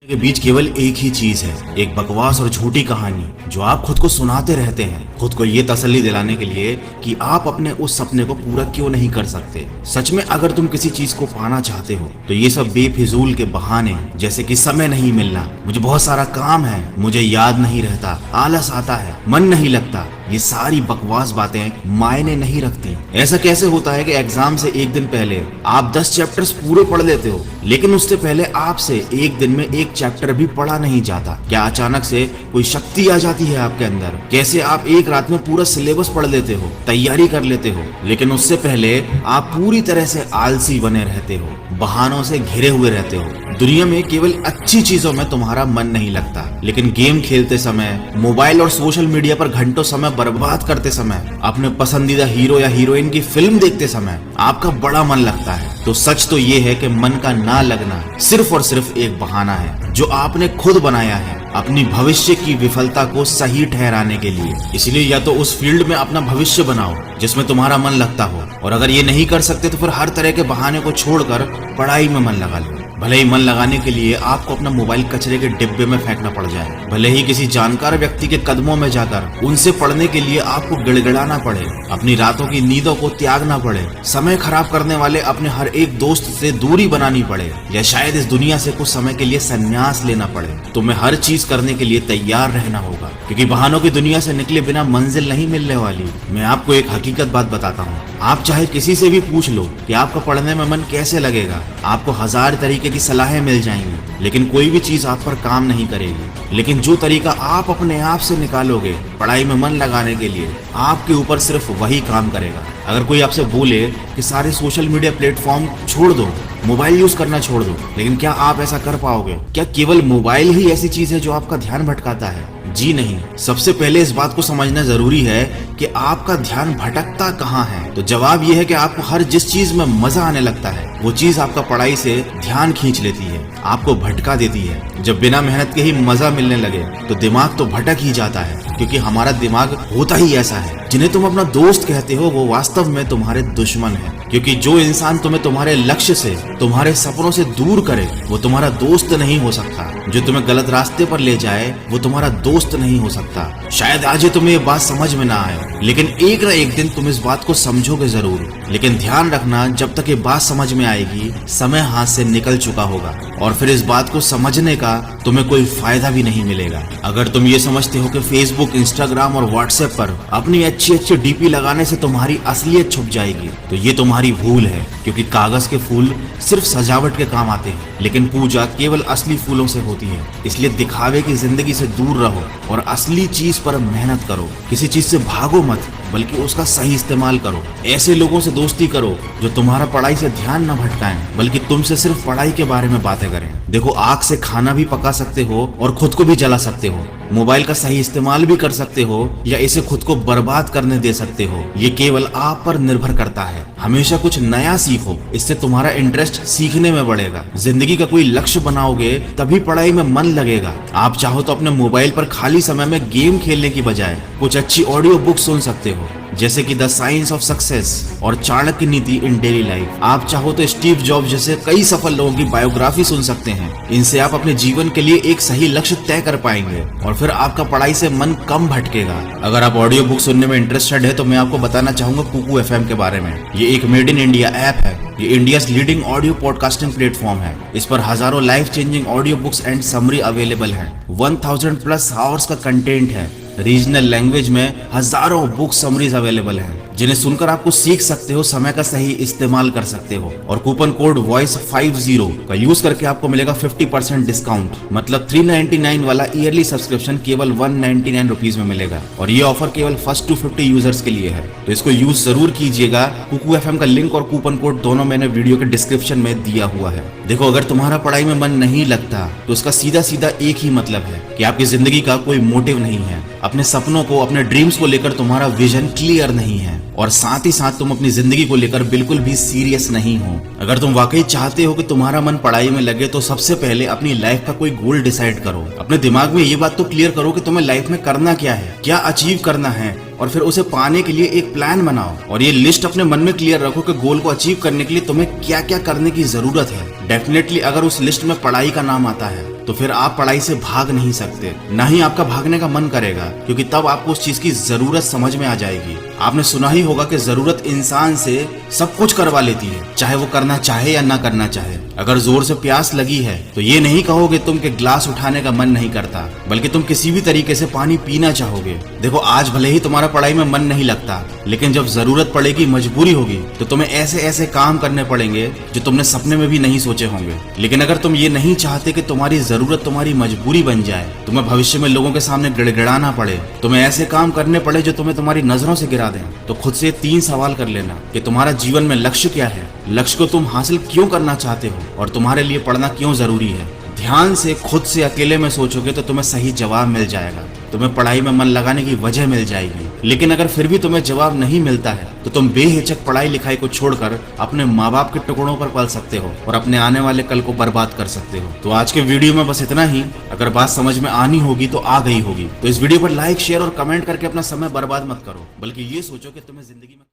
के बीच केवल एक ही चीज है, एक बकवास और झूठी कहानी जो आप खुद को सुनाते रहते हैं, खुद को ये तसल्ली दिलाने के लिए कि आप अपने उस सपने को पूरा क्यों नहीं कर सकते। सच में अगर तुम किसी चीज को पाना चाहते हो तो ये सब बेफिजूल के बहाने, जैसे कि समय नहीं मिलना, मुझे बहुत सारा काम है, मुझे याद नहीं रहता, आलस आता है, मन नहीं लगता, ये सारी बकवास बातें मायने नहीं रखती। ऐसा कैसे होता है कि एग्जाम से एक दिन पहले आप 10 चैप्टर्स पूरे पढ़ लेते हो, लेकिन उससे पहले आपसे एक दिन में एक चैप्टर भी पढ़ा नहीं जाता। क्या अचानक से कोई शक्ति आ जाती है आपके अंदर? कैसे आप एक रात में पूरा सिलेबस पढ़ लेते हो, तैयारी कर लेते हो, लेकिन उससे पहले आप पूरी तरह से आलसी बने रहते हो, बहानों से घिरे हुए रहते हो। दुनिया में केवल अच्छी चीजों में तुम्हारा मन नहीं लगता, लेकिन गेम खेलते समय, मोबाइल और सोशल मीडिया पर घंटों समय बर्बाद करते समय, अपने पसंदीदा हीरो या हीरोइन की फिल्म देखते समय आपका बड़ा मन लगता है। तो सच तो ये है कि मन का ना लगना सिर्फ और सिर्फ एक बहाना है जो आपने खुद बनाया है अपनी भविष्य की विफलता को सही ठहराने के लिए। इसलिए या तो उस फील्ड में अपना भविष्य बनाओ जिसमें तुम्हारा मन लगता हो, और अगर ये नहीं कर सकते तो फिर हर तरह के बहाने को छोड़कर पढ़ाई में मन लगा लो। भले ही मन लगाने के लिए आपको अपना मोबाइल कचरे के डिब्बे में फेंकना पड़ जाए, भले ही किसी जानकार व्यक्ति के कदमों में जाकर उनसे पढ़ने के लिए आपको गिड़गिड़ाना पड़े, अपनी रातों की नींदों को त्यागना पड़े, समय खराब करने वाले अपने हर एक दोस्त से दूरी बनानी पड़े, या शायद इस दुनिया से कुछ समय के लिए संन्यास लेना पड़े, तुम्हें हर चीज करने के लिए तैयार रहना होगा, क्योंकि बहानों की दुनिया से निकले बिना मंजिल नहीं मिलने वाली। मैं आपको एक हकीकत बात बताता हूँ, आप चाहे किसी से भी पूछ लो कि आपका पढ़ने में मन कैसे लगेगा, आपको 1000 तरीके की सलाहें मिल जाएंगी, लेकिन कोई भी चीज आप पर काम नहीं करेगी। लेकिन जो तरीका आप अपने आप से निकालोगे पढ़ाई में मन लगाने के लिए, आपके ऊपर सिर्फ वही काम करेगा। अगर कोई आपसे बोले कि सारे सोशल मीडिया प्लेटफॉर्म छोड़ दो, मोबाइल यूज करना छोड़ दो, लेकिन क्या आप ऐसा कर पाओगे? क्या केवल मोबाइल ही ऐसी चीज है जो आपका ध्यान भटकाता है? जी नहीं। सबसे पहले इस बात को समझना जरूरी है कि आपका ध्यान भटकता कहाँ है। तो जवाब यह है कि आपको हर जिस चीज में मजा आने लगता है वो चीज आपका पढ़ाई से ध्यान खींच लेती है, आपको भटका देती है। जब बिना मेहनत के ही मजा मिलने लगे तो दिमाग तो भटक ही जाता है, क्योंकि हमारा दिमाग होता ही ऐसा है। जिन्हें तुम अपना दोस्त कहते हो वो वास्तव में तुम्हारे दुश्मन है, क्योंकि जो इंसान तुम्हें तुम्हारे लक्ष्य से, तुम्हारे सपनों से दूर करे वो तुम्हारा दोस्त नहीं हो सकता। जो तुम्हें गलत रास्ते पर ले जाए वो तुम्हारा दोस्त नहीं हो सकता। शायद आज ही तुम्हें ये बात समझ में ना आए, लेकिन एक न एक दिन तुम इस बात को समझोगे जरूर। लेकिन ध्यान रखना, जब तक ये बात समझ में आएगी समय हाथ से निकल चुका होगा, और फिर इस बात को समझने का तुम्हें कोई फायदा भी नहीं मिलेगा। अगर तुम ये समझते हो कि फेसबुक, इंस्टाग्राम और व्हाट्सएप पर अपनी अच्छी अच्छी डीपी लगाने से तुम्हारी असलियत छुप जाएगी, तो ये तुम्हारी भूल है, क्योंकि कागज के फूल सिर्फ सजावट के काम आते हैं, लेकिन पूजा केवल असली फूलों से होती है। इसलिए दिखावे की जिंदगी से दूर रहो और असली चीज पर मेहनत करो। किसी चीज से भागो मत, बल्कि उसका सही इस्तेमाल करो। ऐसे लोगों से दोस्ती करो जो तुम्हारा पढ़ाई से ध्यान न भटकाएं, बल्कि तुमसे सिर्फ पढ़ाई के बारे में बातें करें। देखो, आग से खाना भी पका सकते हो और खुद को भी जला सकते हो। मोबाइल का सही इस्तेमाल भी कर सकते हो या इसे खुद को बर्बाद करने दे सकते हो। ये केवल आप पर निर्भर करता है। हमेशा कुछ नया सीखो, इससे तुम्हारा इंटरेस्ट सीखने में बढ़ेगा। जिंदगी का कोई लक्ष्य बनाओगे तभी पढ़ाई में मन लगेगा। आप चाहो तो अपने मोबाइल पर खाली समय में गेम खेलने की बजाय कुछ अच्छी ऑडियो बुक सुन सकते हो, जैसे कि द साइंस ऑफ सक्सेस और चाणक्य नीति इन डेली लाइफ। आप चाहो तो स्टीव जॉब्स जैसे कई सफल लोगों की बायोग्राफी सुन सकते हैं। इनसे आप अपने जीवन के लिए एक सही लक्ष्य तय कर पाएंगे और फिर आपका पढ़ाई से मन कम भटकेगा। अगर आप ऑडियो बुक सुनने में इंटरेस्टेड है तो मैं आपको बताना चाहूंगा कुकू एफएम के बारे में। ये एक मेड इन इंडिया ऐप है। ये India leading audio podcasting platform है। इस पर हजारों life changing audio books and summary available है। 1000+ आवर्स का कंटेंट है। रीजनल लैंग्वेज में हजारों बुक समरीज अवेलेबल हैं, जिन्हें सुनकर आपको सीख सकते हो, समय का सही इस्तेमाल कर सकते हो। और कूपन कोड वॉइस50 का यूज करके आपको मिलेगा 50% डिस्काउंट। मतलब 399 वाला ईयरली सब्सक्रिप्शन केवल 199 रुपीज में मिलेगा, और ये ऑफर केवल फर्स्ट 250 यूजर्स के लिए है। तो इसको यूज जरूर कीजिएगा। कुकू एफएम का लिंक और कूपन कोड दोनों मैंने वीडियो के डिस्क्रिप्शन में दिया हुआ है। देखो, अगर तुम्हारा पढ़ाई में मन नहीं लगता तो उसका सीधा सीधा एक ही मतलब है कि आपकी जिंदगी का कोई मोटिव नहीं है। अपने सपनों को, अपने ड्रीम्स को लेकर तुम्हारा विजन क्लियर नहीं है, और साथ ही साथ तुम अपनी जिंदगी को लेकर बिल्कुल भी सीरियस नहीं हो। अगर तुम वाकई चाहते हो कि तुम्हारा मन पढ़ाई में लगे तो सबसे पहले अपनी लाइफ का कोई गोल डिसाइड करो। अपने दिमाग में ये बात तो क्लियर करो कि तुम्हें लाइफ में करना क्या है, क्या अचीव करना है, और फिर उसे पाने के लिए एक प्लान बनाओ। और ये लिस्ट अपने मन में क्लियर रखो कि गोल को अचीव करने के लिए तुम्हें क्या क्या करने की जरूरत है। डेफिनेटली अगर उस लिस्ट में पढ़ाई का नाम आता है तो फिर आप पढ़ाई से भाग नहीं सकते, ना ही आपका भागने का मन करेगा, क्योंकि तब आपको उस चीज की जरूरत समझ में आ जाएगी। आपने सुना ही होगा कि जरूरत इंसान से सब कुछ करवा लेती है, चाहे वो करना चाहे या ना करना चाहे। अगर जोर से प्यास लगी है तो ये नहीं कहोगे तुम के ग्लास उठाने का मन नहीं करता, बल्कि तुम किसी भी तरीके से पानी पीना चाहोगे। देखो, आज भले ही तुम्हारा पढ़ाई में मन नहीं लगता, लेकिन जब जरूरत पड़ेगी, मजबूरी होगी, तो तुम्हें ऐसे ऐसे काम करने पड़ेंगे जो तुमने सपने में भी नहीं सोचे होंगे। लेकिन अगर तुम ये नहीं चाहते कि तुम्हारी जरूरत तुम्हारी मजबूरी बन जाए, तुम्हें भविष्य में लोगों के सामने गिड़गिड़ाना पड़े, तुम्हें ऐसे काम करने पड़े जो तुम्हें तुम्हारी नजरों से गिरा दें, तो खुद से 3 सवाल कर लेना कि तुम्हारा जीवन में लक्ष्य क्या है, लक्ष्य को तुम हासिल क्यों करना चाहते हो, और तुम्हारे लिए पढ़ना क्यों जरूरी है। ध्यान से खुद से अकेले में सोचोगे तो तुम्हें सही जवाब मिल जाएगा, तुम्हें पढ़ाई में मन लगाने की वजह मिल जाएगी। लेकिन अगर फिर भी तुम्हें जवाब नहीं मिलता है तो तुम बेहिचक पढ़ाई लिखाई को छोड़कर अपने माँ बाप के टुकड़ों पर पल सकते हो और अपने आने वाले कल को बर्बाद कर सकते हो। तो आज के वीडियो में बस इतना ही। अगर बात समझ में आनी होगी तो आ गई होगी, तो इस वीडियो पर लाइक, शेयर और कमेंट करके अपना समय बर्बाद मत करो, बल्कि ये सोचो कि तुम्हें जिंदगी में